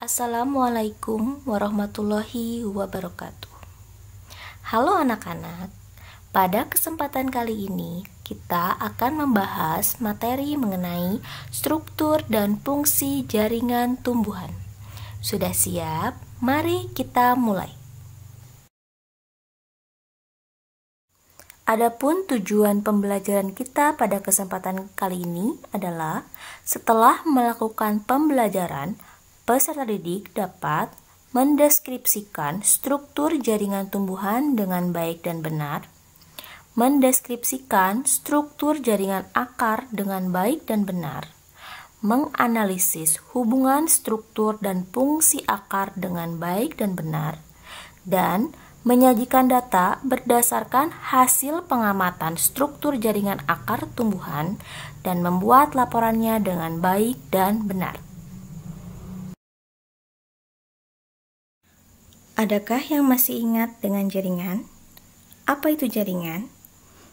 Assalamualaikum warahmatullahi wabarakatuh. Halo anak-anak, pada kesempatan kali ini kita akan membahas materi mengenai struktur dan fungsi jaringan tumbuhan. Sudah siap? Mari kita mulai. Adapun tujuan pembelajaran kita pada kesempatan kali ini adalah setelah melakukan pembelajaran, peserta didik dapat mendeskripsikan struktur jaringan tumbuhan dengan baik dan benar, mendeskripsikan struktur jaringan akar dengan baik dan benar, menganalisis hubungan struktur dan fungsi akar dengan baik dan benar, dan menyajikan data berdasarkan hasil pengamatan struktur jaringan akar tumbuhan dan membuat laporannya dengan baik dan benar. Adakah yang masih ingat dengan jaringan? Apa itu jaringan?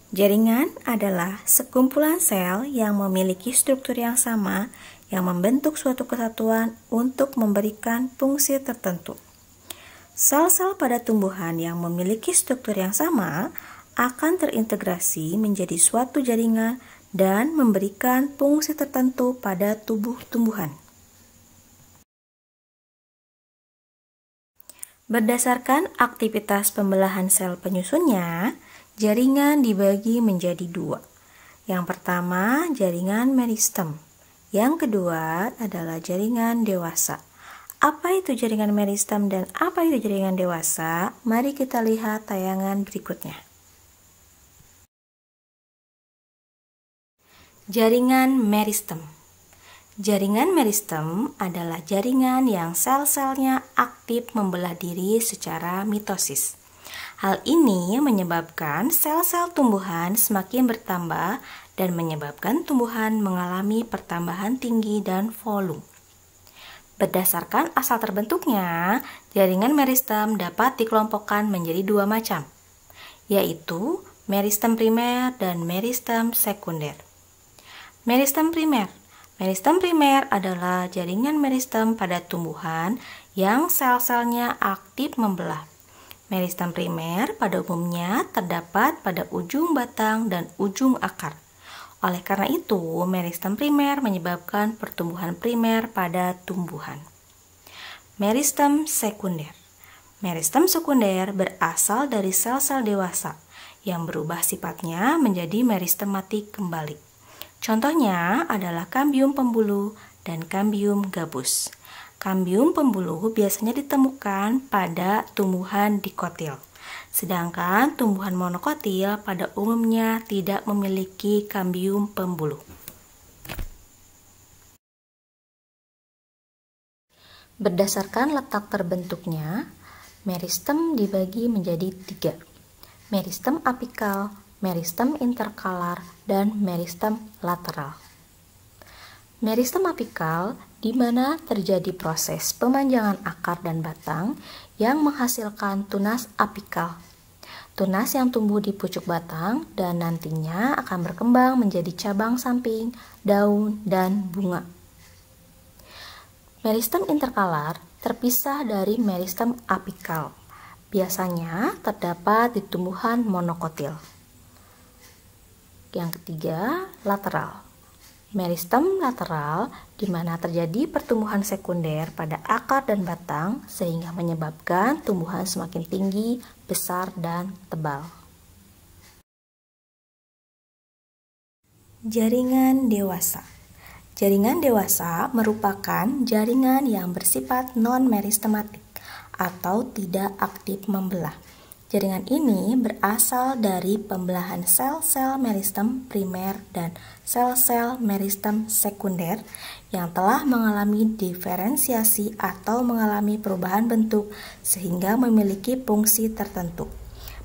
Jaringan adalah sekumpulan sel yang memiliki struktur yang sama yang membentuk suatu kesatuan untuk memberikan fungsi tertentu. Sel-sel pada tumbuhan yang memiliki struktur yang sama akan terintegrasi menjadi suatu jaringan dan memberikan fungsi tertentu pada tubuh tumbuhan. Berdasarkan aktivitas pembelahan sel penyusunnya, jaringan dibagi menjadi dua. Yang pertama, jaringan meristem. Yang kedua adalah jaringan dewasa. Apa itu jaringan meristem dan apa itu jaringan dewasa? Mari kita lihat tayangan berikutnya. Jaringan meristem. Jaringan meristem adalah jaringan yang sel-selnya aktif membelah diri secara mitosis. Hal ini menyebabkan sel-sel tumbuhan semakin bertambah dan menyebabkan tumbuhan mengalami pertambahan tinggi dan volume. Berdasarkan asal terbentuknya, jaringan meristem dapat dikelompokkan menjadi dua macam, yaitu meristem primer dan meristem sekunder. Meristem primer. Meristem primer adalah jaringan meristem pada tumbuhan yang sel-selnya aktif membelah. Meristem primer pada umumnya terdapat pada ujung batang dan ujung akar. Oleh karena itu, meristem primer menyebabkan pertumbuhan primer pada tumbuhan. Meristem sekunder. Meristem sekunder berasal dari sel-sel dewasa yang berubah sifatnya menjadi meristematik kembali. Contohnya adalah kambium pembuluh dan kambium gabus. Kambium pembuluh biasanya ditemukan pada tumbuhan dikotil. Sedangkan tumbuhan monokotil pada umumnya tidak memiliki kambium pembuluh. Berdasarkan letak terbentuknya, meristem dibagi menjadi tiga. Meristem apikal, meristem interkalar, dan meristem lateral. Meristem apikal di mana terjadi proses pemanjangan akar dan batang yang menghasilkan tunas apikal. Tunas yang tumbuh di pucuk batang dan nantinya akan berkembang menjadi cabang samping, daun, dan bunga. Meristem interkalar terpisah dari meristem apikal. Biasanya terdapat di tumbuhan monokotil. Yang ketiga, lateral. Meristem lateral di mana terjadi pertumbuhan sekunder pada akar dan batang sehingga menyebabkan tumbuhan semakin tinggi, besar, dan tebal. Jaringan dewasa. Jaringan dewasa merupakan jaringan yang bersifat non-meristematik atau tidak aktif membelah. Jaringan ini berasal dari pembelahan sel-sel meristem primer dan sel-sel meristem sekunder yang telah mengalami diferensiasi atau mengalami perubahan bentuk sehingga memiliki fungsi tertentu.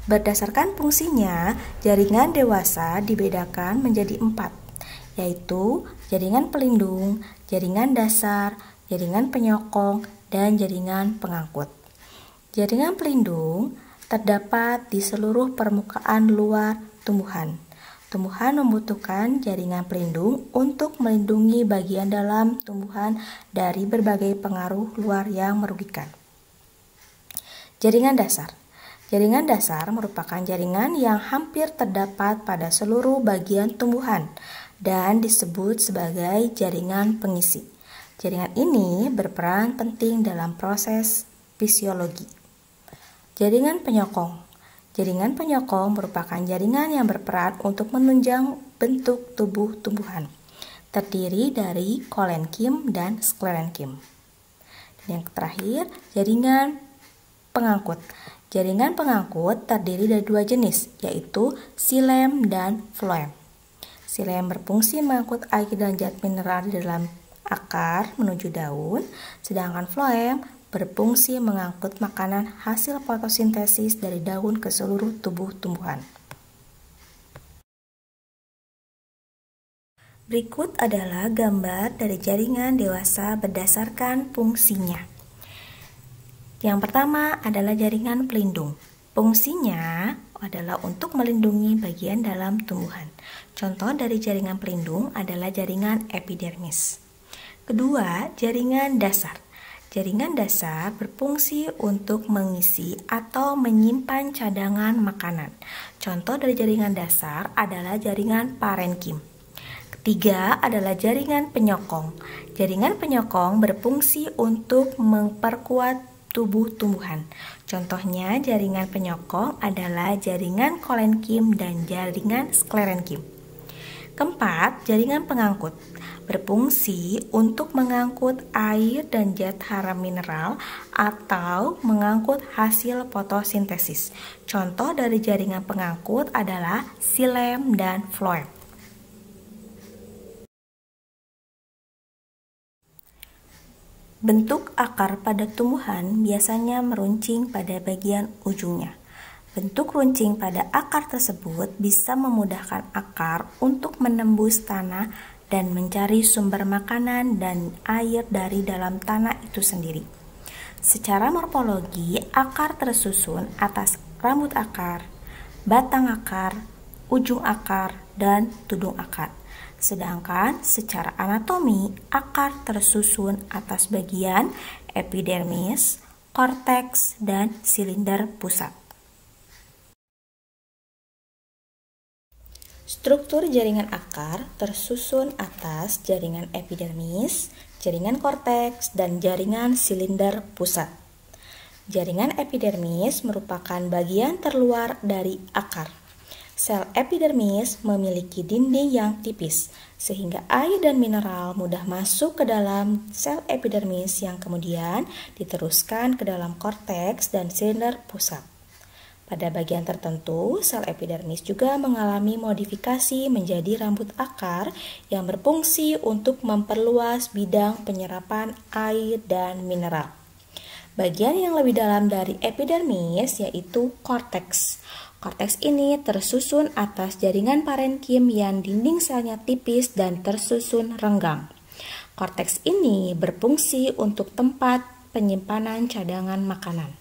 Berdasarkan fungsinya, jaringan dewasa dibedakan menjadi 4, yaitu jaringan pelindung, jaringan dasar, jaringan penyokong, dan jaringan pengangkut. Jaringan pelindung terdapat di seluruh permukaan luar tumbuhan. Tumbuhan membutuhkan jaringan pelindung untuk melindungi bagian dalam tumbuhan dari berbagai pengaruh luar yang merugikan. Jaringan dasar. Jaringan dasar merupakan jaringan yang hampir terdapat pada seluruh bagian tumbuhan dan disebut sebagai jaringan pengisi. Jaringan ini berperan penting dalam proses fisiologi. Jaringan penyokong. Jaringan penyokong merupakan jaringan yang berperan untuk menunjang bentuk tubuh tumbuhan. Terdiri dari kolenkim dan sklerenkim. Dan yang terakhir, jaringan pengangkut. Jaringan pengangkut terdiri dari dua jenis, yaitu xilem dan floem. Xilem berfungsi mengangkut air dan zat mineral di dalam akar menuju daun, sedangkan floem berfungsi mengangkut makanan hasil fotosintesis dari daun ke seluruh tubuh tumbuhan. Berikut adalah gambar dari jaringan dewasa berdasarkan fungsinya. Yang pertama adalah jaringan pelindung. Fungsinya adalah untuk melindungi bagian dalam tumbuhan. Contoh dari jaringan pelindung adalah jaringan epidermis. Kedua, jaringan dasar. Jaringan dasar berfungsi untuk mengisi atau menyimpan cadangan makanan. Contoh dari jaringan dasar adalah jaringan parenkim. Ketiga adalah jaringan penyokong. Jaringan penyokong berfungsi untuk memperkuat tubuh tumbuhan. Contohnya jaringan penyokong adalah jaringan kolenkim dan jaringan sklerenkim. Keempat, jaringan pengangkut. Berfungsi untuk mengangkut air dan zat hara mineral atau mengangkut hasil fotosintesis. Contoh dari jaringan pengangkut adalah xilem dan floem. Bentuk akar pada tumbuhan biasanya meruncing pada bagian ujungnya. Bentuk runcing pada akar tersebut bisa memudahkan akar untuk menembus tanah dan mencari sumber makanan dan air dari dalam tanah itu sendiri. Secara morfologi, akar tersusun atas rambut akar, batang akar, ujung akar, dan tudung akar. Sedangkan secara anatomi, akar tersusun atas bagian epidermis, korteks, dan silinder pusat. Struktur jaringan akar tersusun atas jaringan epidermis, jaringan korteks, dan jaringan silinder pusat. Jaringan epidermis merupakan bagian terluar dari akar. Sel epidermis memiliki dinding yang tipis, sehingga air dan mineral mudah masuk ke dalam sel epidermis yang kemudian diteruskan ke dalam korteks dan silinder pusat. Pada bagian tertentu, sel epidermis juga mengalami modifikasi menjadi rambut akar yang berfungsi untuk memperluas bidang penyerapan air dan mineral. Bagian yang lebih dalam dari epidermis yaitu korteks. Korteks ini tersusun atas jaringan parenkim yang dinding selnya tipis dan tersusun renggang. Korteks ini berfungsi untuk tempat penyimpanan cadangan makanan.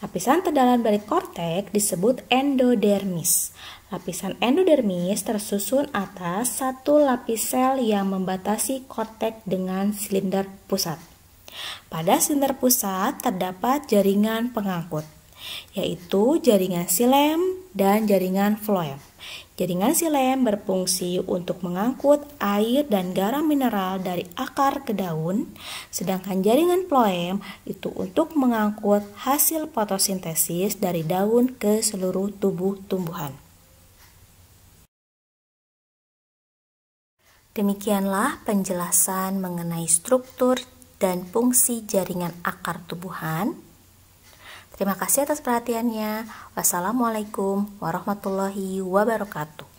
Lapisan terdalam dari korteks disebut endodermis. Lapisan endodermis tersusun atas satu lapis sel yang membatasi korteks dengan silinder pusat. Pada silinder pusat terdapat jaringan pengangkut, yaitu jaringan xilem dan jaringan floem. Jaringan xilem berfungsi untuk mengangkut air dan garam mineral dari akar ke daun, sedangkan jaringan floem itu untuk mengangkut hasil fotosintesis dari daun ke seluruh tubuh tumbuhan. Demikianlah penjelasan mengenai struktur dan fungsi jaringan akar tumbuhan. Terima kasih atas perhatiannya. Wassalamualaikum warahmatullahi wabarakatuh.